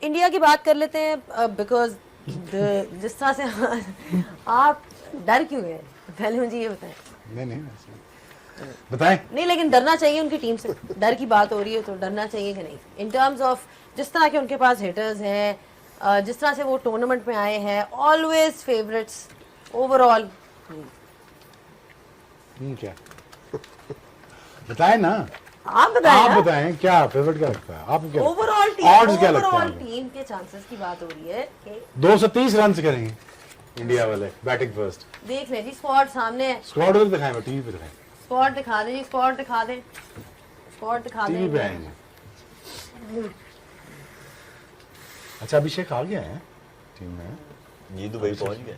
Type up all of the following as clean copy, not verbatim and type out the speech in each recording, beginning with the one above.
India की बात कर लेते हैं बिकॉज जिस तरह से आप डर क्यों गए, पहले मुझे ये बताएं। नहीं बताएं। नहीं, लेकिन डरना चाहिए उनकी टीम से, डर की बात हो रही है तो डरना चाहिए कि नहीं, इन टर्म्स ऑफ जिस तरह के उनके पास हिटर्स हैं, जिस तरह से वो टूर्नामेंट में आए हैं, ऑलवेज फेवरेट्स ओवरऑल। क्या बताएं ना, आप बताएं आप ना, बताएं क्या फेवरेट क्या लगता है आपको, क्या ओवरऑल टीम, odds क्या लगता है ओवरऑल आपको? टीम के चांसेस की बात हो रही है कि 230 रन करेंगे इंडिया वाले बैटिंग फर्स्ट। देख लें जी, स्क्वाड सामने है, स्क्वाड उधर दिखाएं, मैं टीवी पे दिखाएं, स्क्वाड दिखा दें जी, स्क्वाड दिखा दें, स्क्वाड दिखा टीवी पे दें। आएंगे। अच्छा अभिषेक आ गया है टीम में, ये दुबई पहुंच गया।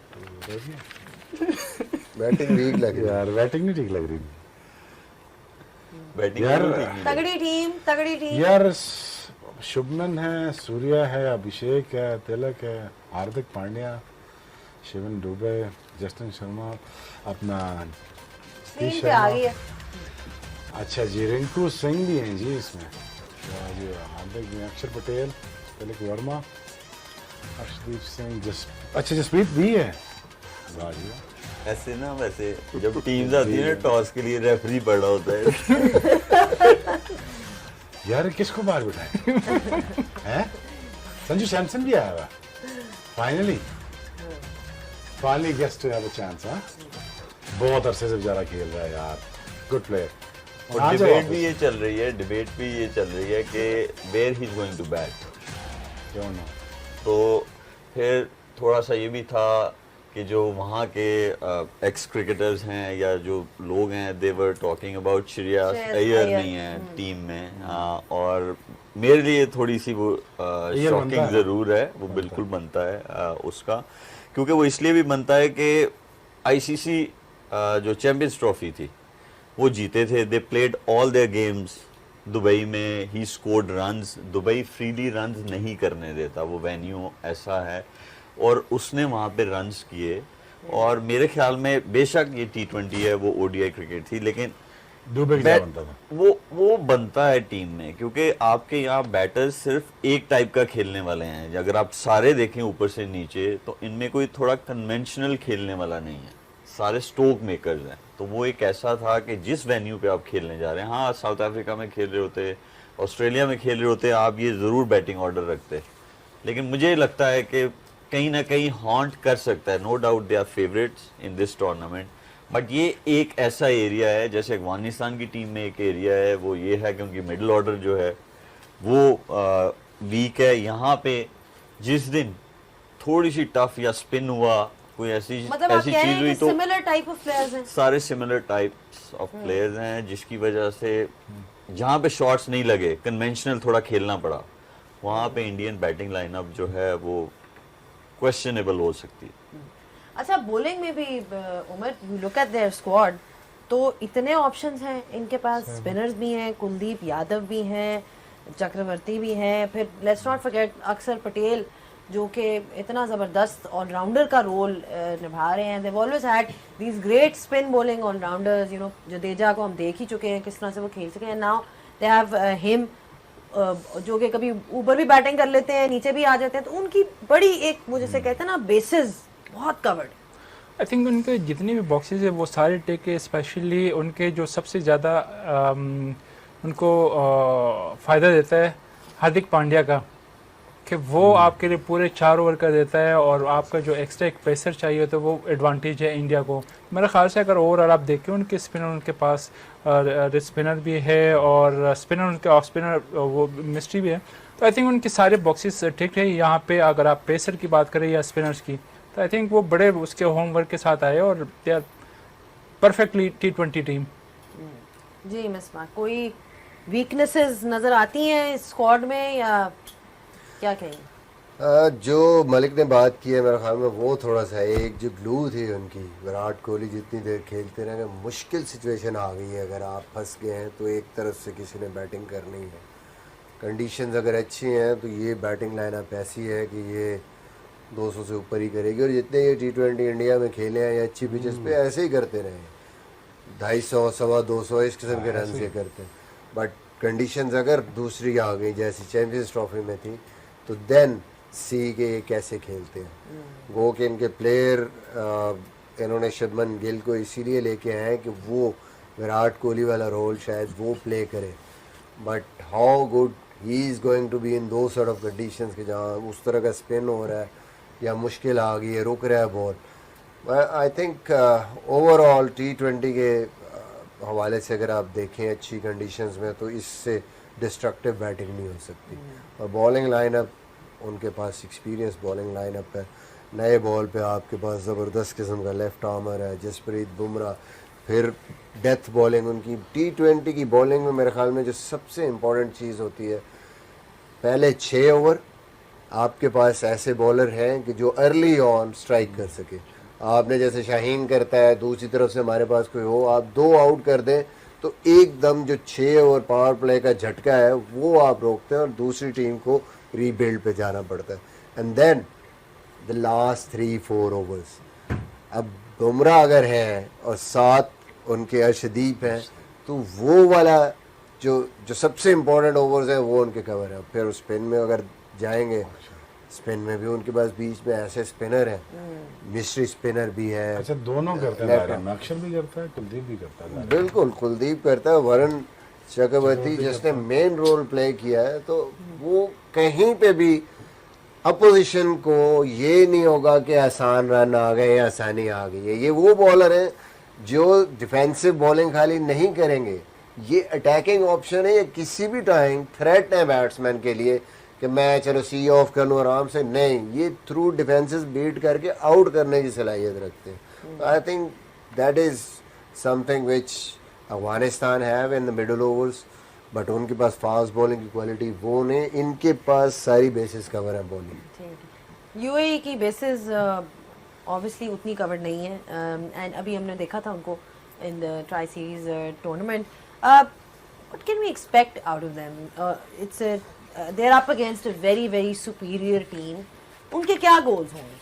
बैटिंग वीक लग रही है यार बैटिंग नहीं ठीक लग रही बैटिंग यार। तगड़ी टीम। यार। शुभमन है, सूर्या है, अभिषेक है, तिलक है, हार्दिक पांड्या, शिवन दुबे, जस्टिन शर्मा, अपना स्क्रीन पे आ गई है। अच्छा जी, रिंकू सिंह भी हैं जी इसमें, जी हार्दिक भी, अक्षर पटेल, तिलक वर्मा, अर्शदीप सिंह, अच्छा जसप्रीत भी है। वाह जी वाह। ऐसे ना, वैसे जब टीम्स आती है ना टॉस के लिए रेफरी बड़ा होता है। यार किसको बाहर बिठाए हैं? संजू सैमसन भी आया हुआ फाइनली गेस्ट टू हैव अ चांस। हाँ, बहुत अरसे से बेचारा खेल रहा है यार, गुड प्लेयर। और डिबेट भी ये चल रही है कि where he is going to bat. क्यों ना, तो फिर थोड़ा सा ये भी था कि जो वहाँ के एक्स क्रिकेटर्स हैं या जो लोग हैं, they were talking about Shreyas Iyer नहीं है टीम में। और मेरे लिए थोड़ी सी वो शॉकिंग ज़रूर है, वो बिल्कुल बनता है उसका, क्योंकि वो इसलिए भी बनता है कि आईसीसी जो चैंपियंस ट्रॉफी थी वो जीते थे, they played all their games Dubai में, he scored runs. Dubai freely runs नहीं करने देता, वो वेन्यू ऐसा है, और उसने वहाँ पे रन्स किए। और मेरे ख्याल में बेशक ये T20 है, वो ओडीआई क्रिकेट थी, लेकिन बनता था वो बनता है टीम में, क्योंकि आपके यहाँ बैटर्स सिर्फ एक टाइप का खेलने वाले हैं। अगर आप सारे देखें ऊपर से नीचे, तो इनमें कोई थोड़ा कन्वेंशनल खेलने वाला नहीं है, सारे स्ट्रोक मेकर्स हैं। तो वो एक ऐसा था कि जिस वेन्यू पे आप खेलने जा रहे हैं, हाँ साउथ अफ्रीका में खेल रहे होते, ऑस्ट्रेलिया में खेल रहे होते, आप ये ज़रूर बैटिंग ऑर्डर रखते, लेकिन मुझे लगता है कि कहीं ना कहीं हॉन्ट कर सकता है। No doubt they are favourites in this tournament, but ये एक ऐसा एरिया है, जैसे अफगानिस्तान की टीम में एक एरिया है, वो ये है कि उनकी मिडिल ऑर्डर जो है वो वीक है। यहाँ पे जिस दिन थोड़ी सी टफ या स्पिन हुआ, कोई ऐसी चीज हुई, तो सिमिलर टाइप ऑफ प्लेयर्स हैं, सारे सिमिलर टाइप्स ऑफ प्लेयर्स हैं, जिसकी वजह से जहाँ पे शॉट्स नहीं लगे, कन्वेंशनल थोड़ा खेलना पड़ा, वहाँ पे इंडियन बैटिंग लाइनअप जो है वो क्वेश्चनेबल हो सकती है। अच्छा बॉलिंग में भी Umar, you look at their squad, तो इतने ऑप्शंस हैं इनके पास, स्पिनर्स भी हैं, कुलदीप यादव भी हैं, चक्रवर्ती भी हैं, फिर लेट्स नॉट फॉरगेट अक्षर पटेल जो कि इतना ज़बरदस्त ऑलराउंडर का रोल निभा रहे हैं। They always had these great spin bowling allrounders, you know, Jadeja को हम देख ही चुके हैं किस तरह से वो खेल सके हैं। नाउ दे हैव हिम जो कि कभी ऊपर भी बैटिंग कर लेते हैं, नीचे भी आ जाते हैं, तो उनकी बड़ी एक, वो जैसे कहते हैं ना, बेसिस बहुत कवर्ड। आई थिंक उनके जितने भी बॉक्सेस है वो सारे टेके, स्पेशली उनके जो सबसे ज़्यादा उनको फ़ायदा देता है हार्दिक पांड्या का, कि वो आपके लिए पूरे 4 ओवर का देता है, और आपका जो एक्स्ट्रा एक पेसर चाहिए तो वो एडवांटेज है इंडिया को। मेरे ख्याल से अगर ओवरऑल आप देखें, उनके स्पिनर, उनके पास स्पिनर भी है, और स्पिनर उनके ऑफ स्पिनर वो मिस्ट्री भी है, तो आई थिंक उनके सारे बॉक्सेस ठीक है। यहाँ पे अगर आप पेसर की बात करें या स्पिनर्स की, तो आई थिंक वो बड़े उसके होमवर्क के साथ आए, और they are perfectly T20 team. जी मिसबा, कोई वीकनेसेस नज़र आती हैं इस स्क्वाड में या क्या कहें? जो मलिक ने बात की है, मेरे ख्याल में वो थोड़ा सा एक जो ग्लू थी उनकी, विराट कोहली जितनी देर खेलते रहे, मुश्किल सिचुएशन आ गई है, अगर आप फंस गए हैं तो एक तरफ से किसी ने बैटिंग करनी है, कंडीशंस अगर अच्छी हैं तो ये बैटिंग लाइनअप ऐसी है कि ये 200 से ऊपर ही करेगी। और जितने ये T20 इंडिया में खेले हैं या अच्छी पिचेस पे ऐसे ही करते रहे, 250, 225 इस किस्म के रन ये करते हैं। बट कंडीशंस अगर दूसरी आ गई, जैसी चैंपियंस ट्रॉफी में थी, तो तो देन सी के ये कैसे खेलते हैं। गो के इनके प्लेयर इन्होंने शुभमन गिल को इसीलिए लेके आए हैं कि वो विराट कोहली वाला रोल शायद वो प्ले करे, but how good he is going to be in the sort of conditions के जहाँ उस तरह का स्पिन हो रहा है या मुश्किल आ गई है, रुक रहा है ball. I think overall T20 के हवाले से अगर आप देखें अच्छी कंडीशंस में तो इससे डिस्ट्रक्टिव बैटिंग नहीं हो सकती। और बॉलिंग लाइनअप उनके पास एक्सपीरियंस बॉलिंग लाइनअप है। नए बॉल पे आपके पास ज़बरदस्त किस्म का लेफ्ट आर्मर है जसप्रीत बुमराह, फिर डेथ बॉलिंग उनकी। T20 की बॉलिंग में मेरे ख्याल में जो सबसे इम्पोर्टेंट चीज़ होती है, पहले 6 ओवर आपके पास ऐसे बॉलर हैं कि जो अर्ली ऑन स्ट्राइक कर सके। आपने जैसे शाहीन करता है, दूसरी तरफ से हमारे पास कोई हो, आप 2 आउट कर दें तो एकदम जो 6 ओवर पावर प्ले का झटका है वो आप रोकते हैं और दूसरी टीम को रीबिल्ड पे जाना पड़ता है। And then the last 3-4 overs, अब बुमराह अगर है और 7 उनके अर्शदीप हैं तो वो वाला जो सबसे इम्पोर्टेंट ओवर्स हैं वो उनके कवर है। फिर स्पिन में अगर जाएंगे, स्पिन में भी उनके पास बीच में ऐसे स्पिनर हैं, मिस्ट्री स्पिनर भी है। अच्छा, दोनों करते हैं दायरा में, अक्षर भी करता है, कुलदीप भी करता है। बिल्कुल, कुलदीप करता है, वरुण चक्रवर्ती जिसने मेन रोल प्ले किया है, तो वो कहीं पे भी अपोजिशन को ये नहीं होगा कि आसान रन आ गए या आसानी आ गई है। ये वो बॉलर हैं जो डिफेंसिव बॉलिंग खाली नहीं करेंगे, ये अटैकिंग ऑप्शन है। ये किसी भी टाइम थ्रेट है बैट्समैन के लिए कि मैं चलो सी ऑफ कर लूँ आराम से, नहीं, ये थ्रू डिफेंसेस बीट करके आउट करने की सलाहियत रखते हैं। I think that is something which Afghanistan have in the middle overs, but उनके पास फास्ट बॉलिंग की क्वालिटी वो नहीं, इनके पास सारी बेसिस कवर है बॉलिंग। यूएई की बेसिस ऑब्वियसली उतनी कवर नहीं है, एंड अभी हमने देखा था उनको in the tri series tournament. What can we expect out of them? It's they are up against a very very superior team. उनके क्या गोल्स होंगे?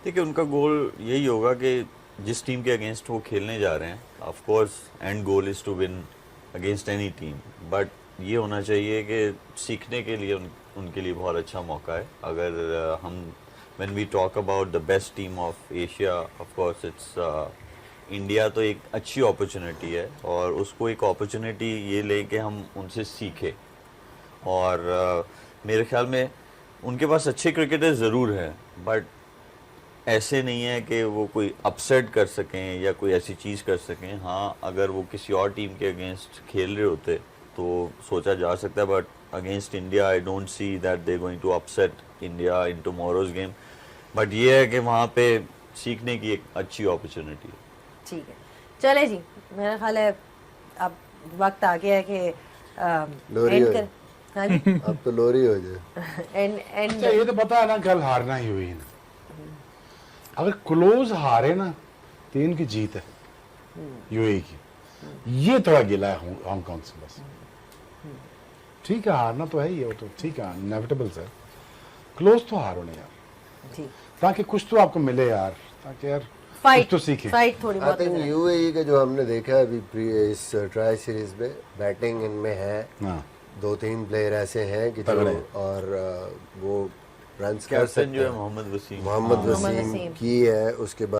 देखिए, उनका गोल यही होगा कि जिस टीम के अगेंस्ट वो खेलने जा रहे हैं, of course and goal is to win against any team, but ये होना चाहिए कि सीखने के लिए उनके लिए बहुत अच्छा मौका है। अगर हम when we talk about the best team of Asia, of course it's India, तो एक अच्छी अपॉर्चुनिटी है और उसको एक अपॉर्चुनिटी ये ले कि हम उनसे सीखें। और मेरे ख्याल में उनके पास अच्छे क्रिकेटर ज़रूर हैं, बट ऐसे नहीं है कि वो कोई अपसेट कर सकें या कोई ऐसी चीज़ कर सकें। हाँ, अगर वो किसी और टीम के अगेंस्ट खेल रहे होते तो सोचा जा सकता है, but against India I don't see that they going to upset India in tomorrow's game. But ये है कि वहाँ पे सीखने की एक अच्छी अपॉर्चुनिटी है। ठीक है, चले जी, मेरा ख्याल है अब वक्त आ गया है कि लोरी end हो कर। हाँ जी, अब तो लोरी हो जाए। एंड अच्छा, ये तो पता है ना कल हारना ही हुई ना। अगर क्लोज हारे ना तो इनकी जीत है यूएई की। ये थोड़ा गिला है हांगकांग से बस। ठीक है, हारना तो है ही है, वो तो ठीक है, इनएविटेबल सर। क्लोज तो हारो नहीं यार, ठीक, ताकि कुछ तो आपको मिले यार, ताकि यार फाइट कुछ तो सीखें। फाइट थोड़ी आई बहुत थिंक नजर आए। यूएई का जो हमने देखा है अभी इस ट्राई सीरीज में, बैटिंग इनमें है, हाँ, 2-3 प्लेयर ऐसे हैं कि तगड़े। जो और वो रन्स कर कैप्टन सकते जो है हैं। मोहम्मद वसीम, मोहम्मद मोहम्मद वसीम वसीम। की है, उसके बाद